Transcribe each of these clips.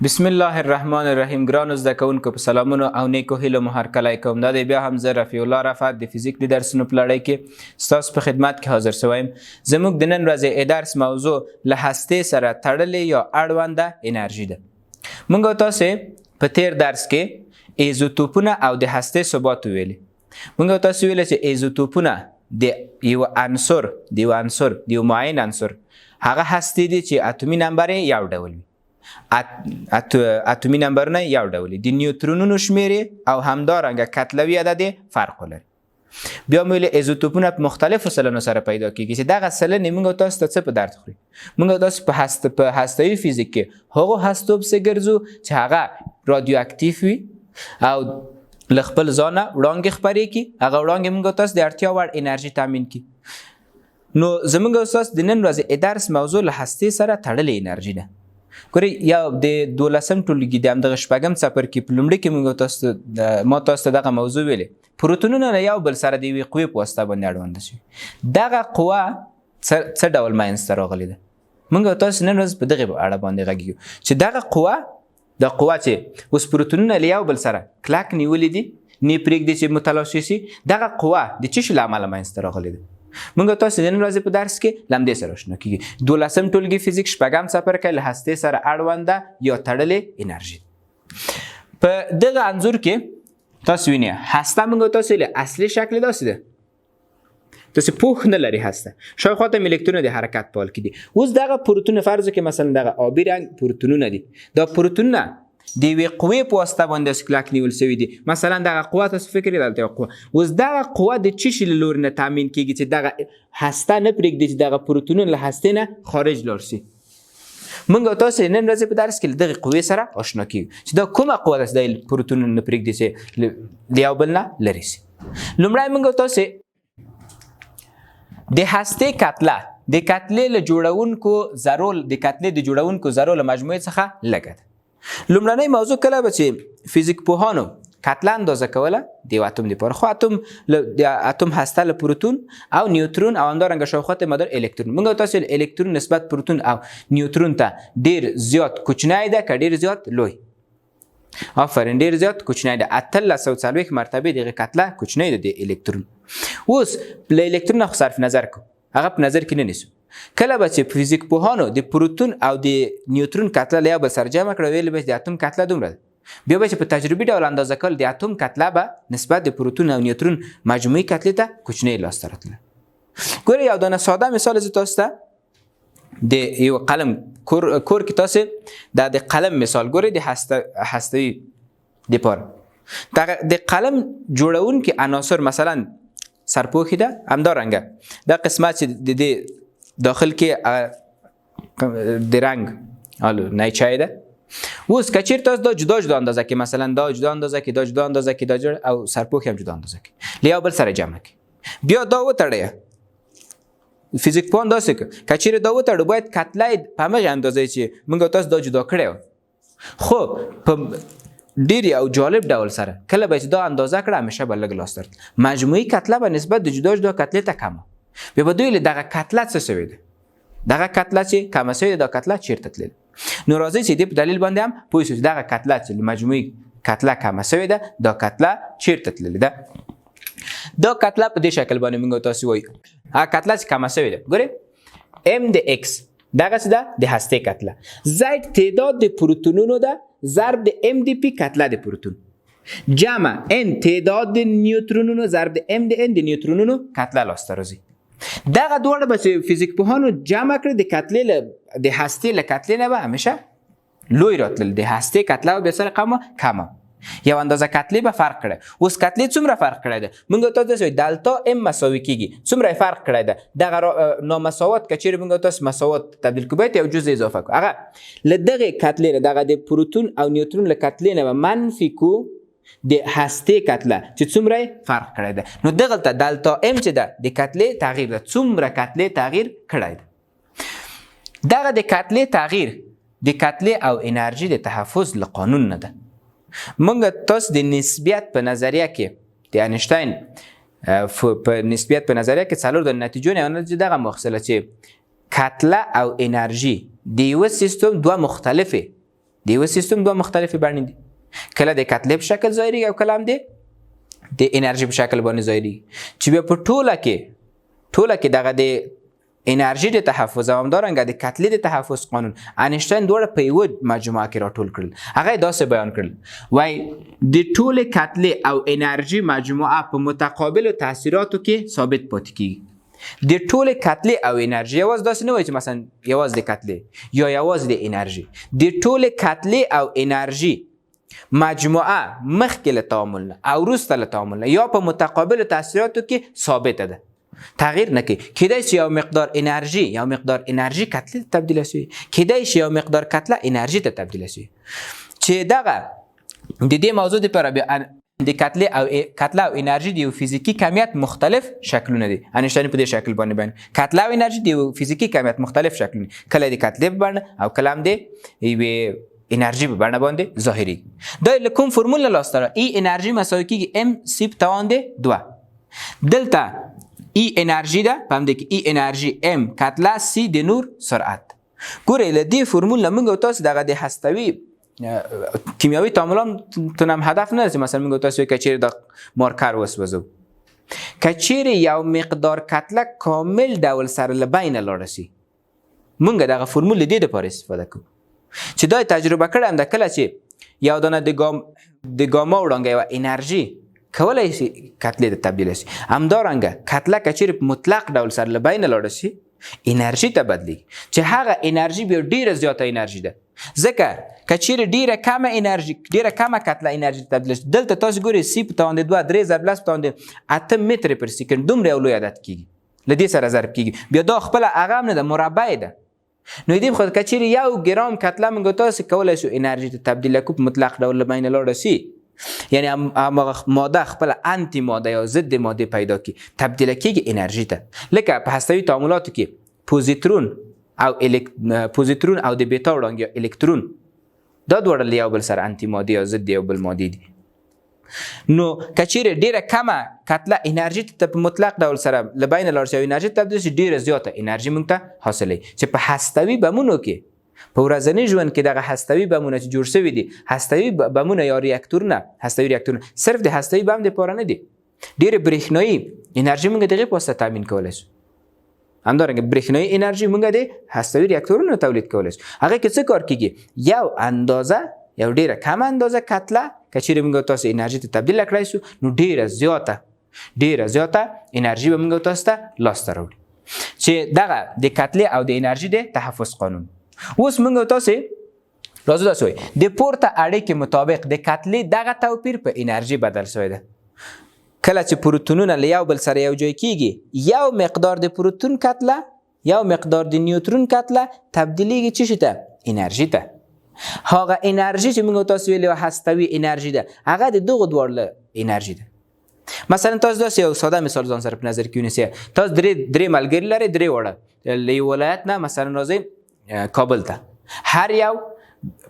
بسم الله الرحمن الرحیم. ګرانو زده کوونکو په سلامونو او نیکو هیلو مو هرکلی کوم. دا دی بیا هم زه رفیع الله رفعت د فزیک د درسونو په لړۍ کې ستاسو په خدمت کې حاضر شوی یم. زموږ د نن ورځې درس موضوع له هستې سره تړلې یا اړونده انرژي ده. موږ تاسو په تیر درس کې ایزوتوپونه او د هستې ثبات ویلي. موږ تاسو ویل چې ایزوتوپونه د یو عنصر د یو معین عنصر هغه هستې دي چې اتومي نمبر یې یو ډول وي. اتومي نمبرونه یو ډول دي. نیوترونونو شمیر او همدارنګه کتلوي عدد فرق لري. بیا موږ ایزوتوپونه په مختلفو سلنو سره پیدا کیږي چې دغه سلنې موږ تاسو ته څه په درد خوري. موږ تاسو په هستوي فزیک کې هغه هستو پسې ګرځو چې هغه رادیو اکټیو وي او له خپل ځانه وړانګې خپرې کړي. هغه وړانګې موږ تاسو د اړتیا وړ انرژي تامین کړي. نو زموږ استاد د نن ورځې درس موضوع له هستې سره تړلې انرژي ده. ګورئ یو د 12م ټولګي د همدغه شپږم څپر کې په لومړي کې ما تاسو ته دغه موضوع ویلې. پروتونونه له یو بل سره د یوې قوې په واسطه باندې اړونده شوي. دغه قوه څه ډول منځته راغلې ده؟ موږ تاسو نن ورځ په دغې اړه باندې غږیږو چې دغه قوه چې اوس پروتونونه له یو بل سره کلک نیولې دي، نه پرېږدي چې متلاشي شي. دغه قوه د څه شي له امله منځته راغلې ده؟ موږ تاسو نن ورځ په درس کې لمدې سره آشنا کیږي. 12م ټولګي فزیک شپږم څپر کې له هستې سره اړونده یا تړلې انرژي. په دغه انځور کې تاسو وینئ هسته موږ تاسو له اصلي شکل داسې ده. تاسو پوښ نه لري هسته. شاوخوا ته الکترونونه د حرکت په حال کې دي. اوس دغه پروتون فرض کې مثلا دغه آبي رنګ پروتونونه دي. دا پروتونونه د یوې قوې په واسطه باندې کلک نیول شوي دي. مثلا دغه قوه تاسو فکر یې دلته یوه قوه. اوس دغه قوه د څه شي له لوري نه تامین کیږي چې دغه هسته نه پرېږدي چې دغه پروتونونه له هستې نه خارج لاړ شي. موږ تاسو نن ورځې په درس کې له دغې قوې سره آشنا کیږو چې دا کومه قوه ده چې د پروتونونه نه پرېږدي چې له یو بل نه لرې شي. لومړی موږ تاسو د هستې کتله د کتلې له جوړونکو ذرو له مجموعې څخه لږه ده. لومړنۍ موضوع کله به چې فزیک پوهانو کتله اندازه کوله د یو اتوم لپاره، خو د اتوم هسته له پروتون او نیوترون او همدارنګه شاوخوا ته مدار الکترون. موږ تاسو الکترون نسبت پروتون او نیوترون ته ډیر زیات کوچنی ده که ډیر زیات لوی؟ آفرین، ډیر زیات کوچنی ده. 1840 مرتبه دغه کتله کوچنی ده د الکترون. اوس له الکترون خو صرف نظر کو، هغه په نظر کې نه نیسو. کله به چې فزیک پوهانو د پروتون او د نیوترون کتله له یو بل سره جمع کړه ویل به د اتوم کتله دومره ده. بیا به چې په تجربي ډول اندازه کول د اتوم کتله به نسبت د پروتون او نیوترون مجموعي کتلې ته کوچنۍ لاسته راتله. ګورئ یو دانه ساده مثال زه تاسو ته د یو قلم کور کې تاسو د قلم مثال ګورئ د هستوي دپاره د قلم جوړونکي عناصر مثلا سرپوښي ده، همدارنګه دا قسمت چې د دې داخل کې د رنګ نیچه ده. اوس که چیرې تاسو دا جدا اندازه کې مثلا دا جدا اندازه کې دا جدا اندازه کې دا او سرپوښ هم جدا اندازه کې له یو بل سره جمع کړئ. بیا دا وتړئ. فزیک پوهان داسې کوي که چیرې دا وتړو باید کتله په همغې اندازه چې موږ تاسو دا جدا کړی وو، خو په ډیر او جالب ډول سره کله به چې دا اندازه کړه همیشه به لږ لاسته راتله. مجموعي کتله به نسبت د جدا کتلې ته کمه. بیا به دوی له دغه کتله څه شوې ده؟ دغه کتله چې کمه شوې ده دا کتله چیرته تللې ده؟ نو راځئ چې دې په دلیل باندې هم پوه شو چې دغه کتله چې له مجموعي کتله کمه شوې ده دا کتله چیرته تللې ده. دا کتله په دې شکل باندې موږ تاسو وایو هغه کتله چې کمه شوې ده. ګورئ ام د ایکس دغه څه ده؟ د هستې کتله. زید تعداد د پروتونونو ده ضرب د ام د پی کتله د پروتون جمع ان تعداد د نیوترونونو ضرب د ام د ان د نیوترونونو کتله لاسته راځي. دغه دواړه به چې فزیک پوهانو جمع کړي د کتلې د هستې له کتلې نه به همیشه لوی راتلل. د هستې کتله به سره کمه یو اندازه کتلې به فرق کړی. اوس کتلې څومره فرق کړی ده؟ موږ تاسو وایو دلتا ام مساوي کیږي. څومره فرق کړی ده؟ دغه نامساوات که چیرې موږ تاسو مساوات تبدیل کړو باید یو جزء اضافه کړو. هغه له دغې کتلې نه دغه د پروتون او نیوترون له کتلې نه به منفي کو د هستې کتله چې څومره فرق کړی ده. نو دغلته دلتا ام چې ده د کتلې تغییر ده، څومره کتلې تغییر کړی ده. دغه د کتلې تغییر د کتلې او انرژي د تحفظ له قانون نه ده. موږ تاسو د نسبیت په نظریه کې د انشتاین په نسبیت په نظریه کې څلور د نتیجو نه دغه مخصله چې کتله او انرژي د یو سیستم دوه مختلفې د یو سیستم دوه مختلفې بڼې دي، کله د کتلې په شکل ظاهري او کله هم د انرژي په شکل باندې ظاهري، چې بیا په ټوله کې دغه د انرژي د تحفظ او همدارنګه د کتلې د تحفظ قانون انیشتین دواړه په یوه مجموعه کې راټول کړل. هغه یې داسې بیان کړل وایي د ټولې کتلې او انرژي مجموعه په متقابلو تاثیراتو کې ثابت پاتې کیږي. د ټولې کتلې او انرژي یوازې داسې نه وایي چې مثلا یوازې د کتلې یا یوازې د انرژي، د ټولې کتلې او انرژي مجموعه مخکې له تعامل نه او وروسته له تعامل نه یا په متقابلو تاثیراتو کې ثابته ده، تغییر نه کوي. کیدای شي یو مقدار انرژي کتله ته تبدیل شي، کیدای شي یو مقدار کتله انرژي ته تبدیل شي. چې دغه د دې موضوع لپاره د کتله او انرژي د یو فزیکی کمیت مختلف شکلونه دي. انیشتین په دې شکل باندې بیان کتله او انرژي د یو فزیکی کمیت مختلف شکلونه، کله د کتلې په بڼه او کله هم د یوې انرژي په بڼه باندې ظاهري. دا له کوم فرمول لاسته را ای انرژي مساوي کیږي ام سی په توان د 2. دلته ای انرژي ده، په همدې کې ای انرژي ام کتله سی د نور سرعت. ګورئ له دې فرمول نه موږ تاسو دغه د هستوي کیمیاوي تعاملات هم هدف نه لري. مثلا موږ تاسو که چیرې د مارکر وسوځو، که چیرې یو مقدار کتله کامل ډول سره له بینه لاړه شي، موږ دغه فرمول د دې دپاره استفاده کوو چې دا تجربه کړی هم ده. کله چې یو دانه د ګاما وړانګه یوه انرژي کولای شي کتلې ته تبدیل شي، همدارنګه کتله که چیرې په مطلق ډول سره له بینه لاړه شي انرژي ته بدلیږي، چې هغه انرژي بیا ډیره زیاته انرژي ده. ځکه که چیرې ډیره کمه کتله انرژي ته تبدیل شي، دلته تاسو ګورئ سی په توان د 2 3 ضرب لس په توان د 8 متر پر سکند دومره یو لوی عدد کیږي، له دې سره ضرب کیږي. بیا دا خپله هغه هم نه ده، مربع ده. نو دې خو که چیرې 1 ګرام کتله موږ تاسو کولی شو انرژي ته تبدیل کړو په مطلق ډول له بینه لاړه شي، یعنی هماغه ماده خپل انتی ماده یا ضد ماده پیدا کی تبدیل کیږي انرژي ته. لکه په هستوي تعاملاتو کې پوزیترون او د بیتا وړانګې یا الکترون دا دواړه له یو بل سره انتی ماده یا ضد یو بل ماده دي. نو که چیرې ډیره کمه کتله انرژي ته په مطلق ډول سره له بینه لاړه شي انرژي ته تبدیل شي، ډیره زیاته انرژي موږ ته حاصلوي. چې په هستوي بمونو کې په ورځني ژوند کې دغه هستوي بمونه چې جوړ شوي دي، هستوي بمونه یا ریاکتورونه، هستوي ریاکتورونه صرف د هستوي بم دپاره نه دي، ډېرې برېښنایي انرژي موږ د هغې په واسطه تامین کولی شو. همدارنګه برېښنایي انرژي موږ د هستوي ریاکتورونو تولید کولی شو. هغې کې څه کار کېږي؟ یو اندازه، یو ډېره کمه اندازه کتله که چیرې موږ تاسو انرژي ته تبدیله کړی شو، نو ډېره زیاته انرژي به موږ تاسو ته لاسته راوړي. چې دغه د کتلې او د انرژي د تحفظ قانون. اوس موږ تاسو راځو داسې وایي د پورته اړیکې مطابق د کتلې دغه توپیر په انرژي بدل شوی ده. کله چې پروتونونه له یو بل سره یو ځای کیږي، یو مقدار د پروتون کتله یو مقدار د نیوترون کتله تبدیلیږي چی شي ته؟ انرژي ته. هغه انرژي چې موږ تاسو ویلو هستوي انرژي ده، هغه د دغه دواړو انرژي ده. مثلا تاسو داسې یو ساده مثال ځان سره په نظر کې ونیسئ. تاسو درې ملګري لرئ، درې واړه له یو ولایت نه مثلا راځئ کابل ته، هر یو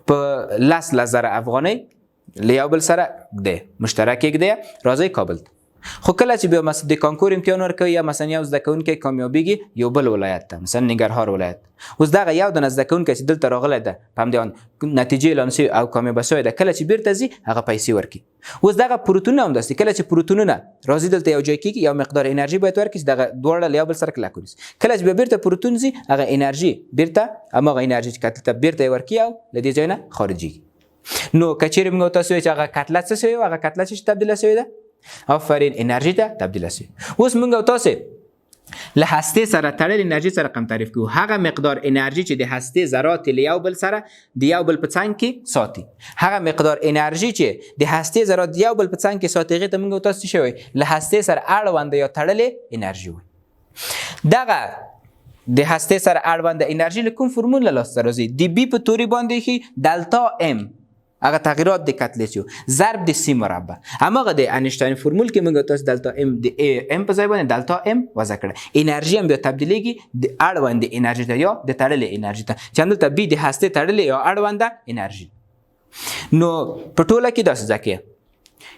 په 10,000 افغانۍ له یو بل سره ږدئ، مشترک یې ږدئ، راځئ کابل ته. خو کله چې بیا مثلا د کانکور امتحان ورکوي یا مثلا یو زده کوونکی کامیابیږي یو بل ولایت ته، مثلا ننګرهار ولایت، اوس دغه یو دانه زده کوونکی چې دلته راغلی ده په همدې نتیجې اعلان شوي او کامیابه شوی ده، کله چې بیرته ځي هغه پیسې ورکړي. اوس دغه پروتونونه هم داسې، کله چې پروتونونه راځي دلته یو ځای کېږي یو مقدار انرژي باید ورکړي چې دغه دواړه له یو بل سره کلک ونیسي. کله چې بیا بیرته پروتون ځي هغه انرژي بیرته هماغه انرژي چې کتلې ته بیرته یې ورکړي او له دې ځای نه خارجېږي. نو که چیرې موږ تاسو وایو چې هغه کتله څه شوې وه، هغه کتله څه تبدیله شوې ده؟ آفرین، انرژي ته تبدیله شي. اوس موږ او تاسو له هسته سره تړل انرژي سره رقم تعریف کوو. هغه مقدار انرژي چې د هسته ذرات له یو بل سره د یو بل په څنګ کې ساتي، هغه مقدار انرژي چې د هسته ذرات د یو بل په څنګ کې ساتي، هغه ته موږ او تاسو شوی له هسته سره اړوند یا تړلې انرژي وي. دغه د هسته سره اړوند انرژي له کوم فرمول له لاسته راځي؟ د بی په توري باندې کې دلتا ام هغه تغیرات د کتلې شو ضرب د سی مربع. هماغه د انیشتین فرمول کې موږ تاسو دلتا ام د ام په ځای باندې دلتا ام وضع کړه. انرژي هم بیا تبدیلیږي د اړوند انرژي ته یا د تړلې انرژي ته، چې همدلته بي د هسته تړلې یا اړونده انرژي. نو په ټوله کې داسې ځکه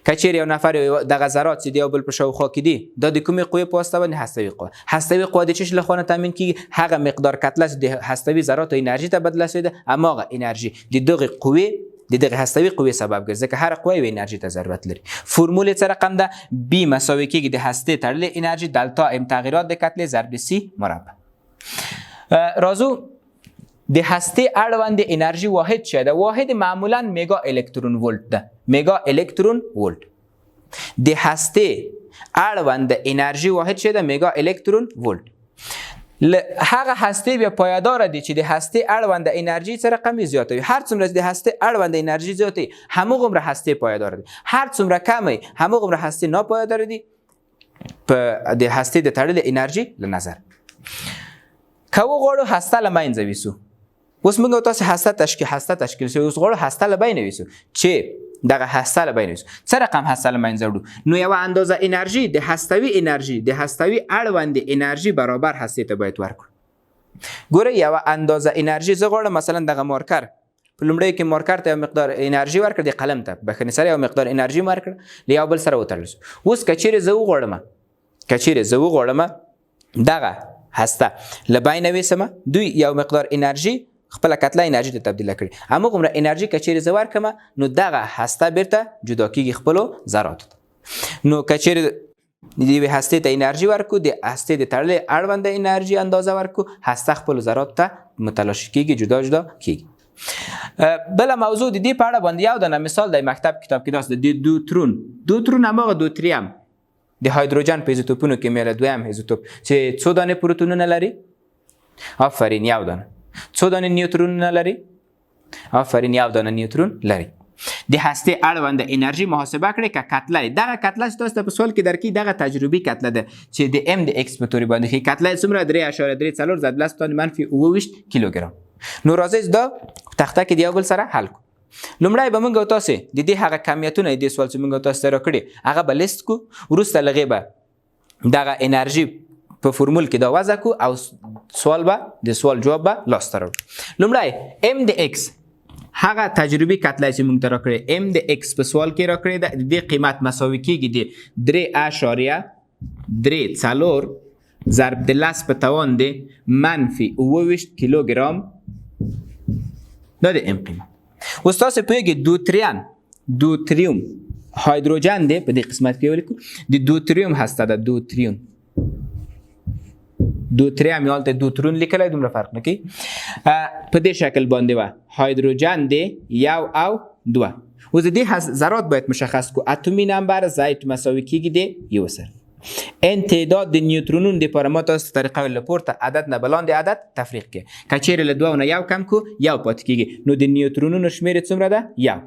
که چیرې یو نفر دغه ذرات چې د یو بل په شاوخوا کې دي دا د کومې قوې په واسطه باندې هستوي قوه. هستوي قوه د چی لخوا تامین کیږي؟ هغه مقدار کتله چې د هستوي ذرات انرژي ته بدله شوی ده هماغه انرژي د دغه قوې د دغه هستوي قوې سبب ګرځي ځکه هر قوه یو انرژي ته ضرورت لري. فرمول څه رقم ده؟ B مساوي کیږي د هسته تړلې انرژي دلتا ام تغیرات د کتله ضرب C مربع. راځو د هسته اړوند انرژي واحد څه ده؟ واحد معمولا میگا الکترون ولت ده. میگا الکترون ولت. د هسته اړوند انرژي واحد څه ده؟ میگا الکترون ولت. هغه هسته بیا پایدار دي چې د هسته اړوند انرژي سره رقم زیاتوي. هر څومره د هسته اړوند انرژي زیاتوي همغومره هسته پایدار دي. هر څومره کمي همغومره هسته ناپایدار دي په د هسته د تړلې انرژي له نظر. که وغواړو هسته له منځه ویسو. اوس موږ تاسو هسته تشکیل شوی اوس غواړو هسته له بین ویسو چې دغه هسته له بین ویسو. څه رقم هسته له منځه وړو؟ نو یو اندازه انرژي د هستوي انرژي د هستوي اړوند انرژي برابر هسته ته باید ورکړو. ګوره یو اندازه انرژي زه غواړم مثلا دغه مارکر په لومړی کې مارکر ته یو مقدار انرژي ورکړ د قلم ته بخښنې سره یو مقدار انرژي ورکړ له یو بل سره وتړل شو. اوس که چیرې زه وغواړم دغه هسته له بین ویسم دوی یو مقدار انرژي خپل کتله انرژي ته تبدیل کړي. همغومره انرژي که چیرې زه ورکړم نو دغه هسته بیرته جدا کیږي خپلو ذراتو ته. نو که چیرې د یوې هستې ته انرژي ورکړو د هستې د تړلې اړوند انرژي اندازه ورکړو هسته خپلو ذراتو ته متلاشي کیږي جدا کیږي. بله موضوع د دې په اړه باندې یو دانه مثال د مکتب کتاب کې داست د دوترون هماغه دوتریم د هایدروجن په ایزوتوپونو کې میله دویم ایزوتوپ چې څو دانې پروتونونه لري؟ آفرین یو دانه. څو دانې نیوترونونه لري؟ آفرین یو دانه نیوترون لري. د هسته اړوند انرژي محاسبه کړئ که کتله دغه کتله چې تاسو ته په سوال کې درکې دغه تجربي کتله ده چې د ام د ایکس په توري باندې ښیي. کتله څومره؟ 3.34 ضرب لس په منفي 28 کیلوګرام. نو راځئ دا تخته کې د یو بل سره حل کړو. لومړی به موږ او تاسې د دې هغه کمیتونه دې سوال چې موږ او تاسو ته راکړي هغه به لیست کړو. وروسته له هغې به دغه انرژي په فرمول کې دا وضع کو او سوال به د سوال جواب به لاسته راوړو. لومړی ام د ایکس هغه تجربي کتله چې موږ ته راکړې ام د ایکس په سوال کې راکړې ده د دې قیمت مساوي کیږي د 3.34 ضرب د لس په توان د منفي 28 کیلوګرام دا د ام قیمت. اوس تاسو پوهېږئ دوتریوم هایدروجن دی په دې قسمت کې ولیکو د دوتریوم هسته ده دوتریم یا هلته دوترون لیکلی دومره فرق نه کوي. په دې شکل باندې وه هایدروجن دی یو او دوه. اوس د دې ذرات باید مشخص کو. اتومي نمبر زایت مساوي کیږي د یو سره. ان تعداد د نیوترونونو دپاره ما تاسو طریقه له پورته عدد نه بلاندې عدد تفریق کړئ. که چیرې له دوه نه یو کم کو یو پاتې کیږي نو د نیوترونونو شمیر څومره ده؟ یو.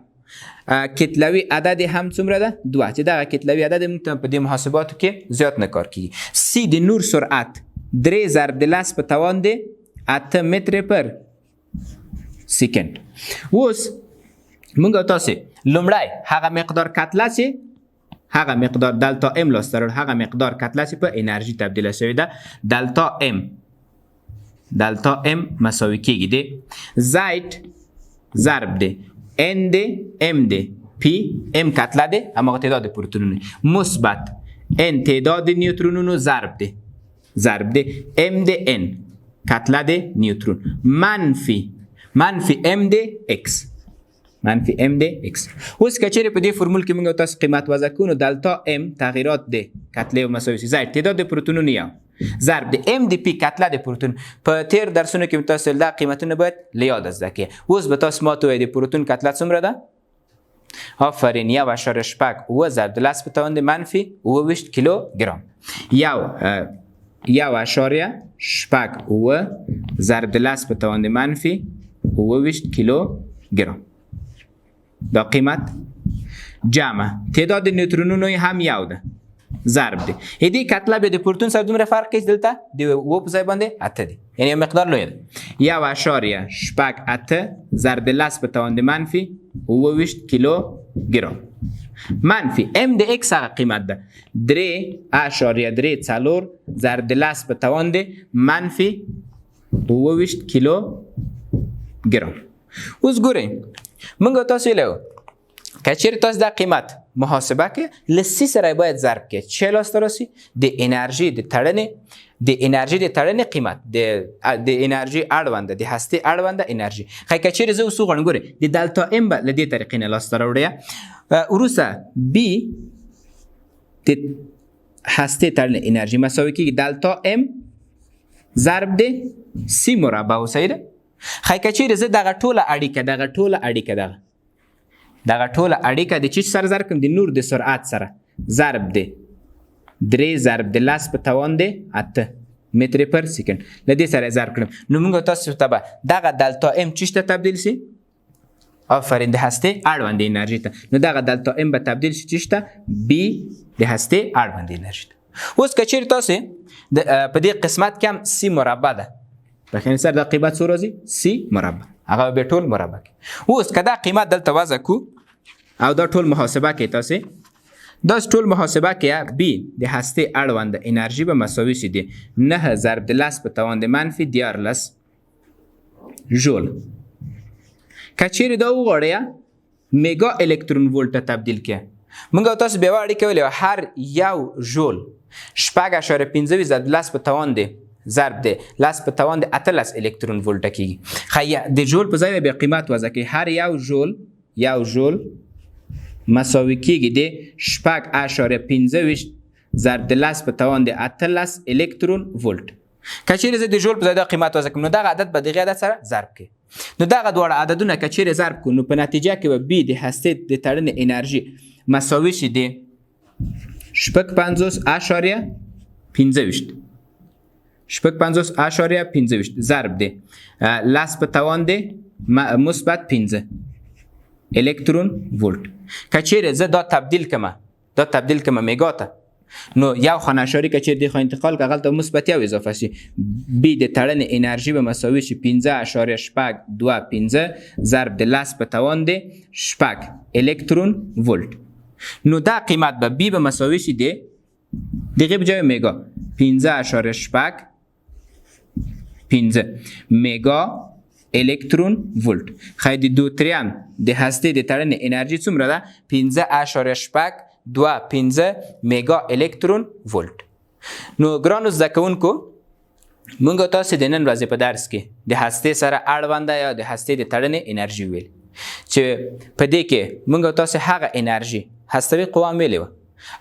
کتلوي عدد هم څومره ده؟ دوه. چې دغه کتلوي عدد موږ ته په دې محاسباتو کې زیات نه کار کیږي. سی د نور سرعت 3 ضرب د لس په توان دی 8 متر پر سکند. اوس موږ او تاسو لومړی هغه مقدار کتله چې هغه مقدار دلتا ام لاسته راوړو هغه مقدار کتله چې په انرژي تبدیله شوې ده دلتا ام مساوي کیږي د زایت ضرب دی ان دی ام دی پی ام کتله دی هماغه تعداد پروتونونه مثبت ان تعداد نیوترونونو ضرب دی ام دی ان کتله دی نیوترون منفی ام دی ایکس اوس که چیرې په دې فرمول کې موږ تاسو قیمت وضع کوو نو دلتا ام تغییرات دی کتله مساوي شي زائد تعداد د پروتونونو یو ضرب د ام دی پی کتله د پروتون. په تیر درسونو کې تاسو دا قیمتونه باید له یاد زده کړئ. اوس به تاسو ماته وایئ د پروتون کتله څومره ده؟ آفرین 1.5 ضرب د لس په توان د منفي 28 کیلوګرام. 1.5 ضرب د لس په توان د منفي 28 کیلوګرام. دا قیمت جمع تعداد نیوترونونو هم یو ده ضرب دی. دې کتله به د پروتون سره دومره فرق کوي دلته د و په ځای باندې 8 دی یعنی یو مقدار لوی ده. 1.8 ضرب د لس په توان د منفي 28 کیلوګرام. منفی ام د ایکس هغه قیمت ده 3.34 ضرب د لس په توان د منفي 28 کیلوګرام. اوس ګورئ موږ تاسو له که چیرې تاسو دا قیمت محاسبه کې لسی سره باید ضرب کې چه لاسته راسي د انرژي د تړنې قیمت د انرژي اړونده د هستې اړونده انرژي. خی که چیرې زه اوس وغواړم ګورئ د دلتا ام به له دې طریقې نه لاسته راوړی وروسته بی د هستې تړنې انرژي مساوي کېږي دلتا ام ضرب د سی مربع اوسئ ده. خی که چیرې زه دغه ټوله اړیکه دغه ټوله اړیکه د چی سره ضرب کړم د نور د سرعت سره ضرب د 3 ضرب د 10 په توان د 8 متر پر سکند له دې سره ضرب کړم نو موږ تاسو ته به دغه دلتا ام چی ته تبدیل سي آفرین د هستې اړوند انرژي ته. نو دغه دلتا ام به تبدیل شي چی ته بی د هستې اړوند انرژي ته. اوس که چیرې تاسو په دې قسمت کې هم سی مربع ده په خیر سره د قیمت څو راځي سی مربع هغه به ټول مربع کې. اوس که دا قیمت دلته وضع کو او دا ټول محاسبه کې تاسو دا ټول محاسبه کې بی د هستې اړوند انرژي به مساوي شي د 9 ضرب د 10 په توان د منفي 14 جول. که چیرې دا وغواړئ میگا الکترون ولټ ته تبدیل کړئ موږ تاسو بیا اړیکه ویلې هر یو جول 6.15 ضرب 10 په توان د ضرب د 10 په توان د 18 الکترون ولټ کېږي. خی د جول په ځای به قیمت وضع کړئ هر یو جول مساوي کېږي د 6.15 ضرب د 10 په توان د 18 الکترون ولټ. که چیرې زه د جول په ځای د قیمت وضع کړم نو دغه عدد به دغه عدد سره ضرب کړي نو دغه دواړه عددونه که چیرې ضرب کړو نو په نتیجه کې به بی د هستې د تړنې انرژي مساوي شي د 50.15 ضرب د 10 په توان د مثبت 15 الکترون ولټ. که چیرې زه دا تبدیل کړم میگا ته نو یو خانه اشاری که چیرې د خو انتقال که غلطه مثبت یو اضافه شي بی د تړنې انرژي به مساوي شي 15.25 ضرب د 10 په توان د 6 الکترون ولټ. نو دا قیمت به بی به مساوي شي د دغه بجای میگا 15.5 میگا الکترون ولټ. خی د 2 د هستې د تړنې انرژي څومره ده 15.25 میگا الکترون ولټ. نو ګرانو زده کوونکو موږ تاسو د نن ورځې په درس کې د هستې سره اړونده یا د هستې د تړنې انرژي ویل چې په دې کې موږ تاسو هغه انرژي هستوي قوه ویلې وه.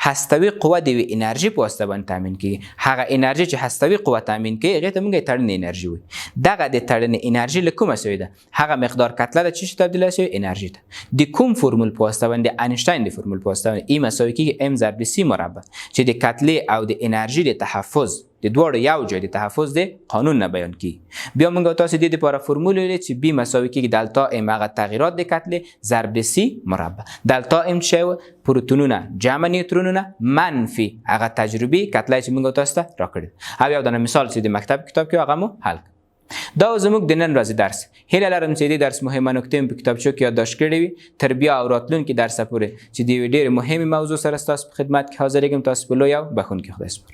هستوي قوه د یوې انرژي په واسطه باندې تامین کېږي. هغه انرژي چې هستوي قوه تامین کوي هغې ته موږ تړنې انرژي وایو. دغه د تړنې انرژي له کومه سوې ده هغه مقدار کتله ده چې تبدیله شوې انرژي ته د کوم فرمول په واسطه باندې انشتاین د فرمول په واسطه باندې ای مساوي کېږي ام ضرب سی مربع چې د کتلې او د انرژي د تحفظ د دواړو یو ځای د تحفظ د قانون نه بیان کیږي. بیا موږ تاسو د دې لپاره فرمول ویلې چې بی مساوي کېږي دلتا ام هغه تغییرات د کتلې ضرب د سی مربع. دلتا ام څه پروتونونه جمع نیوترونونه منفي هغه تجربي کتلې چې موږ تاسو ته راکړل او یو دانه مثال چې د مکتب کتاب کې هغه مو حل دا زموږ د نن ورځې درس. هیله لرم چې دې درس مهمه نکتې په کتابچو کې یادداشت کړې وي تر بیا او راتلونکي درس پورې چې د ډېرې مهمې موضوع سره ستاسو په خدمت کې حاضرېږم. تاسو په لوی او بخښونکي خدای سپارم.